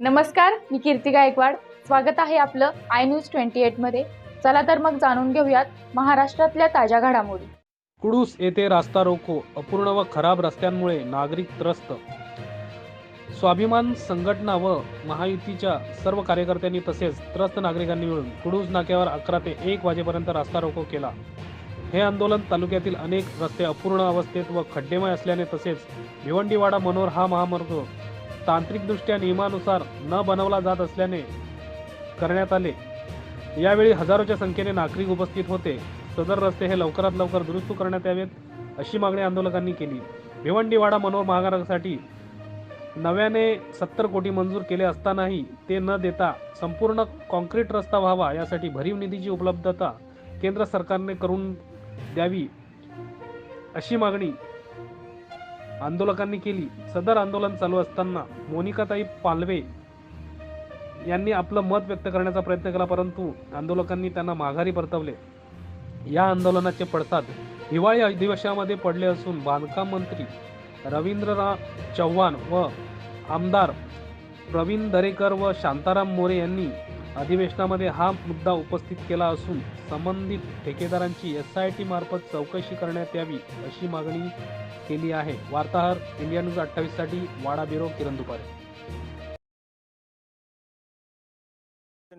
नमस्कार, मी कीर्ती गायकवाड। स्वागत आहे आपलं आय न्यूज 28 मध्ये। चला तर मग जाणून घेऊयात महाराष्ट्रातल्या ताज्या घडामोडी। कुडूस येथे रास्ता रोको, अपूर्ण व खराब रस्त्यांमुळे नागरिक त्रस्त। स्वाभिमान संघटना व महायुतीच्या सर्व कार्यकर्त्यांनी तसेच त्रस्त नागरिकांनी मिळून कुडूस नाक्यावर 11 ते 1 वाजेपर्यंत रास्ता रोको केला। हे आंदोलन तालुक्यातील अनेक रस्ते अपूर्ण अवस्थेत व खड्डेमय असल्याने तसेच भिवंडीवाडा मनोर हा महामार्ग तांत्रिकदृष्ट्या नियमानुसार न बनवला जात असल्याने करण्यात आले। यावेळी हजारोच्या संख्येने नागरिक उपस्थित होते। सदर रस्ते हे लवकरात लवकर दुरुस्त करण्यात यावेत अशी मागणी आंदोलकांनी केली। भिवंडीवाडा मनोर महामार्गासाठी नव्याने 70 कोटी मंजूर केले असतानाही ते न देता संपूर्ण कॉन्क्रीट रस्ता व्हावा यासाठी भरीव निधीची उपलब्धता केंद्र सरकारने करून द्यावी अशी मागणी आंदोलकांनी केली। सदर आंदोलन चालू असताना मोनिकाताई पालवे यांनी आपलं मत व्यक्त करण्याचा प्रयत्न केला, परंतु आंदोलकांनी त्यांना माघारी परतवले। या आंदोलनाचे पडसाद हिवाळी अधिवेशनामध्ये पडले असून बांधकाम मंत्री रवींद्र चव्हाण व आमदार प्रवीण दरेकर व शांताराम मोरे यांनी अधिवेशनामध्ये हा मुद्दा उपस्थित केला असून संबंधित ठेकेदारांची SIT मार्फत चौकशी करण्यात यावी अशी मागणी केली आहे। वार्ताहर इंडिया न्यूज 28 साठी वाडा ब्युरो किरण दुपारे।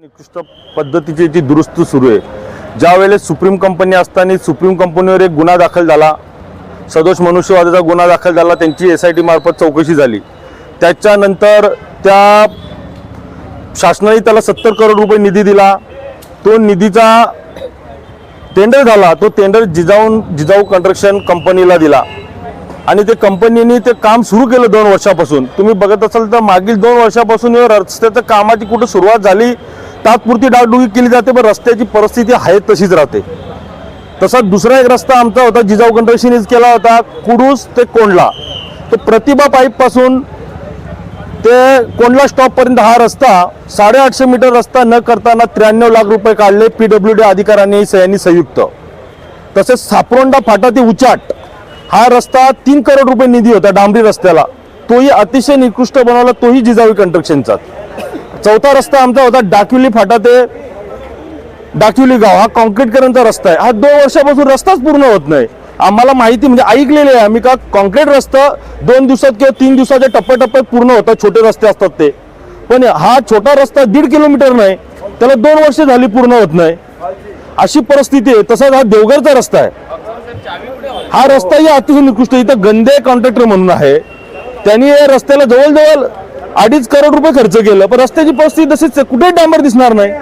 निकृष्ट पद्धतीची जी दुरुस्ती सुरू आहे, ज्या वेळेस सुप्रीम कंपनी असताना सुप्रीम कंपनीवर एक गुन्हा दाखल झाला, सदोष मनुष्यवधाचा गुन्हा दाखल झाला, त्यांची SIT मार्फत चौकशी झाली। त्याच्यानंतर त्या शासनाने त्याला 70 करोड रुपये निधी दिला। तो निधीचा टेंडर झाला, तो टेंडर जिजाऊ कंस्ट्रक्शन कंपनीला दिला आणि ते कंपनीने ते काम सुरू केलं 2 वर्षापासून। तुम्ही बघत असाल तर मागील 2 वर्षापासून या रस्त्याच्या कामाची कुठे सुरुवात झाली, तात्पुरती डागडुगी केली जाते, पण रस्त्याची परिस्थिती आहे तशीच राहते। तसा दुसरा एक रस्ता आमचा होता, जिजाऊ कंस्ट्रक्शननेच केला होता, कुडूस ते कोंडला। तो प्रतिभा पाईप पासून ते कोंडला स्टॉप पर्यंत हा रस्ता 850 मीटर रस्ता न करताना 93 लाख रुपये काढले PWD अधिकाऱ्यांनी संयुक्त। तसेच सापरोंडा फाटा ते उचाट हा रस्ता 3 करोड रुपये निधी होता डांबरी रस्त्याला, तोही अतिशय निकृष्ट बनवला, तोही जिजाऊ कंस्ट्रक्शनचा। चौथा रस्ता आमचा होता डाकिवली फाटा ते डाकिवली गाव, हा कॉन्क्रीटकरणचा रस्ता आहे। हा 2 वर्षापासून रस्ताच पूर्ण होत नाही। आम्हाला माहिती म्हणजे ऐकलेले आहे आम्ही का कॉन्क्रीट रस्ता 2 दिवसात किंवा 3 दिवसाच्या टप्प्याटप्प्यात पूर्ण होतात, छोटे रस्ते असतात ते, पण हा छोटा रस्ता 1.5 किलोमीटर नाही, त्याला 2 वर्ष झाली पूर्ण होत नाही अशी परिस्थिती आहे। तसाच हा देवघरचा रस्ता आहे, हा रस्ताही अतिशय निकृष्ट। इथं गंदे कॉन्ट्रॅक्टर म्हणून आहे, त्यांनी या रस्त्याला जवळजवळ 2.5 करोड रुपये खर्च केलं, पण रस्त्याची परिस्थिती तशीच कुठेही डांबर दिसणार नाही।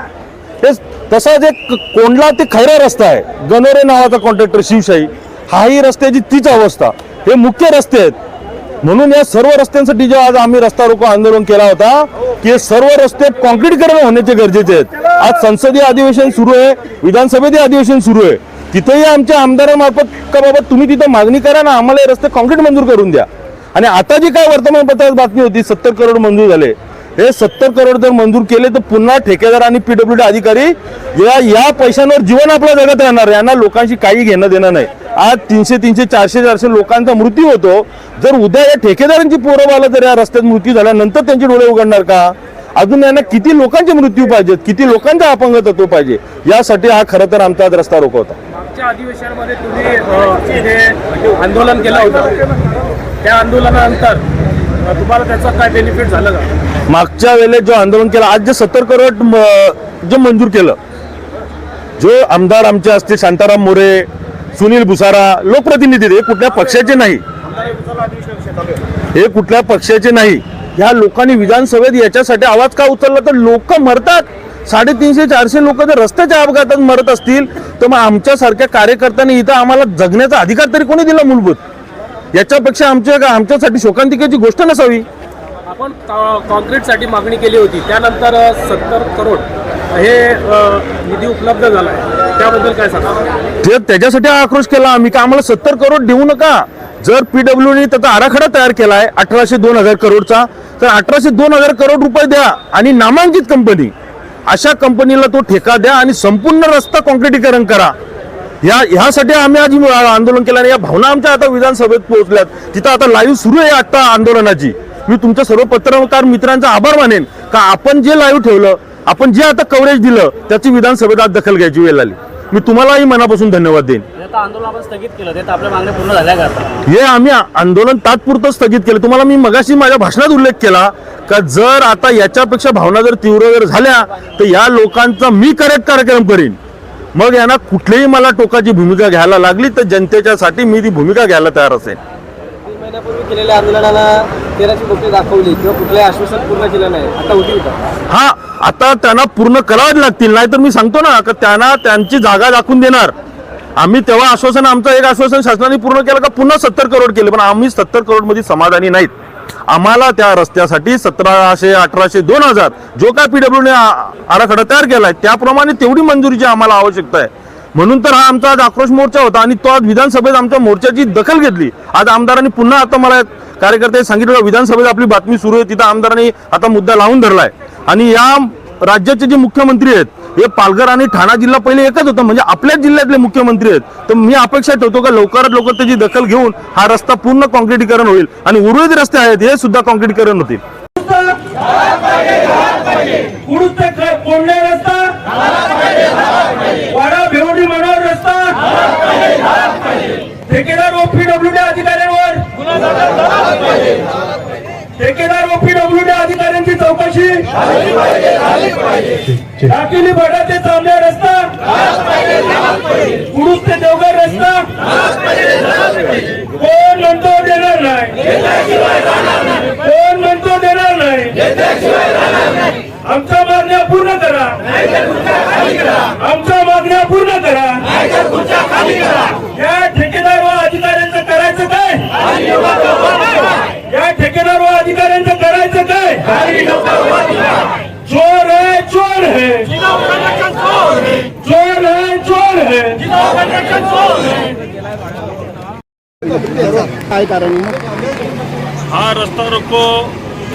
तसा जे कोंडला ते खैरा रस्ता आहे, गणोरे नावाचा कॉन्ट्रॅक्टर शिवशाही, हाही रस्त्याची तीच अवस्था। हे मुख्य रस्ते आहेत, म्हणून या सर्व रस्त्यांसाठी जे आज आम्ही रस्ता रोको आंदोलन केला होता की हे सर्व रस्ते कॉन्क्रीटीकरण होण्याचे गरजेचे आहेत। आज संसदीय अधिवेशन सुरू आहे, विधानसभेचे अधिवेशन सुरू आहे, तिथेही आमच्या आमदारांमार्फत का बाबा तुम्ही तिथं मागणी करा ना, आम्हाला हे रस्ते कॉन्क्रीट मंजूर करून द्या। आणि आता जी काय वर्तमानपत्रात बातमी होती 70 करोड मंजूर झाले, हे 70 करोड जर मंजूर केले तर पुन्हा ठेकेदार आणि PWD अधिकारी या पैशांवर जीवन आपल्या जगत राहणार, यांना लोकांशी काही घेणं देणं नाही। आज 300, 400 लोकांचा मृत्यू होतो, जर उद्या या ठेकेदारांची पोरबाला जर या रस्त्यात मृत्यू झाल्यानंतर त्यांचे डोळे उघडणार का? अजून यांना किती लोकांचे मृत्यू पाहिजेत, किती लोकांचा अपंगत्व पाहिजे, यासाठी हा खरं तर आमचा रस्ता रोको होता। मागच्या अधिवेशनामध्ये तुम्ही आंदोलन केलं होतं, त्या आंदोलनानंतर तुम्हाला त्याचा काय बेनिफिट झालं का? मागच्या वेळेला जो आंदोलन केलं, आज जे 70 करोड जे मंजूर केलं, जो आमदार आमचे असतील शांताराम मोरे, सुनील भुसारा, लोकप्रतिनिधी, हे कुठल्या पक्षाचे नाही, हे कुठल्या पक्षाचे नाही। या लोकांनी विधानसभेत याच्यासाठी आवाज का उचलला तर लोक मरतात, 350-400 लोक जर रस्त्याच्या अपघातात मरत असतील तर मग आमच्यासारख्या कार्यकर्त्यांनी इथं आम्हाला जगण्याचा अधिकार तरी कोणी दिला मूलभूत? याच्यापेक्षा आमच्यासाठी शोकांतिकेची गोष्ट नसावी। आपण कॉन्क्रीटसाठी मागणी केली होती, त्यानंतर 70 करोड हे निधी उपलब्ध झाला आहे, त्याबद्दल काय सांगा? त्याच्यासाठी आक्रोश केला आम्ही का आम्हाला 70 करोड देऊ नका। जर PWDने त्याचा आराखडा तयार केला आहे 1802,000 करोडचा, तर 1802,000 करोड रुपये द्या आणि नामांकित कंपनी, अशा कंपनीला तो ठेका द्या आणि संपूर्ण रस्ता कॉन्क्रीटीकरण करा। ह्यासाठी आम्ही आज आंदोलन केलं आणि या भावना आमच्या आता विधानसभेत पोहोचल्यात, तिथं आता लाईव्ह सुरू आहे आता आंदोलनाची। मी तुमच्या सर्व पत्रकार मित्रांचा आभार मानेन का आपण जे लाईव्ह ठेवलं, आपण जे आता कव्हरेज दिलं, त्याची विधानसभेत आज दखल घ्यायची वेळ आली. मी तुम्हालाही मनापासून धन्यवाद देईन. आंदोलन आपण स्थगित केलं ते आपल्या मागण्या पूर्ण झाल्या का आता? हे आम्ही आंदोलन तात्पुरतं स्थगित केलं. तुम्हाला मी मगाशी माझ्या भाषणात उल्लेख केला का जर आता याच्यापेक्षा भावना जर तीव्र जर झाल्या तर या लोकांचा मी करेक्ट कार्यक्रम करीन. मग यांना कुठलीही मला टोकाची भूमिका घ्यायला लागली तर जनतेच्यासाठी मी ती भूमिका घ्यायला तयार असेल. 3 महिन्यापूर्वी केलेल्या आंदोलनाला 13ची गोष्टी दाखवली किंवा कुठलंही आश्वासन पूर्ण केलं नाही, आता होतील का? हा, आता त्यांना पूर्ण करावंच लागतील, नाही तर मी सांगतो ना का त्यांना त्यांची जागा दाखवून देणार आम्ही. तेव्हा आश्वासन, आमचं एक आश्वासन शासनाने पूर्ण केलं का पुन्हा 70 करोड केले, पण आम्ही 70 करोड मध्ये समाधानी नाहीत. आम्हाला त्या रस्त्यासाठी 1700, 1800, 2000 जो काय PWने आराखडा तयार केलाय त्याप्रमाणे तेवढी मंजुरीची आम्हाला आवश्यकता आहे. म्हणून तर हा आमचा आज आक्रोश मोर्चा होता आणि तो आज विधानसभेत आमच्या मोर्चाची दखल घेतली. आज आमदारांनी पुन्हा, आता मला कार्यकर्ते सांगितलं विधानसभेत आपली बातमी सुरू आहे, तिथं आमदारांनी आता मुद्दा लावून धरलाय. आणि या राज्याचे जे मुख्यमंत्री आहेत हे पालघर आणि ठाणा जिल्हा पहिले एकच होतं, म्हणजे आपल्याच जिल्ह्यातले मुख्यमंत्री आहेत. तर मी अपेक्षा ठेवतो का लवकरात लवकर त्याची दखल घेऊन हा रस्ता पूर्ण कॉन्क्रिटीकरण होईल आणि उर्वरित रस्ते आहेत हे सुद्धा कॉन्क्रिटीकरण होतील. ठेकेदार OPWD अधिकाऱ्यांवर OPWD अधिकाऱ्यांची चौकशी टाकिली बडा ते चांबल्या रस्ता, कुडूस ते देवघर रस्ता कोण म्हणतो देणार नाही, कोण म्हणतो देणार नाही. आमच्या मागण्या पूर्ण करा, आमच्या मागण्या पूर्ण करा. या ठेकेदार व अधिकाऱ्यांचं करायचं काय, या ठेकेदार व अधिकाऱ्यांचं करायचं काय. चोर है चोर है, चोर है चोर है. हा रस्ता रोको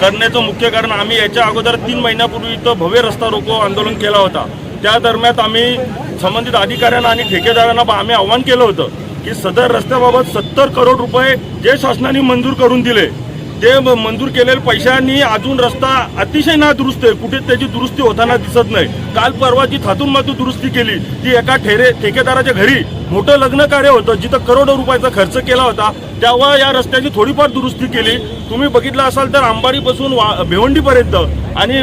करण्याचं मुख्य कारण आम्ही याच्या अगोदर 3 महिन्यापूर्वी इथं भव्य रस्ता रोको आंदोलन केला होता. त्या दरम्यान आम्ही संबंधित अधिकाऱ्यांना आणि ठेकेदारांना आम्ही आव्हान केलं होतं की सदर रस्त्याबाबत 70 करोड रुपये जे शासनाने मंजूर करून दिले ते मंजूर केलेल्या पैशांनी अजून रस्ता अतिशय नादुरुस्त आहे, कुठे त्याची दुरुस्ती होताना दिसत नाही. काल परवा जी थातून मातून दुरुस्ती केली ती एका ठेकेदाराच्या घरी मोठं लग्न कार्य होतं जिथं करोडो रुपयाचा खर्च केला होता, तेव्हा या रस्त्याची थोडीफार दुरुस्ती केली. तुम्ही बघितलं असाल तर अंबाडीपासून भिवंडीपर्यंत आणि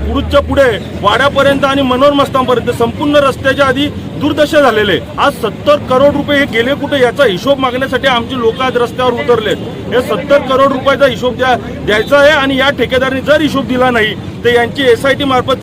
कुडूसच्या पुढे वाड्यापर्यंत आणि मनोर मस्तांपर्यंत संपूर्ण रस्त्याच्या आधी दुर्दशा झालेले. आज 70 करोड रुपये हे गेले कुठे याचा हिशोब मागण्यासाठी आमची लोक आज रस्त्यावर उतरलेत. हे 70 करोड रुपयाचा हिशोब द्यायचा आहे आणि या ठेकेदारांनी जर हिशोब दिला नाही तर यांची SIT मार्फत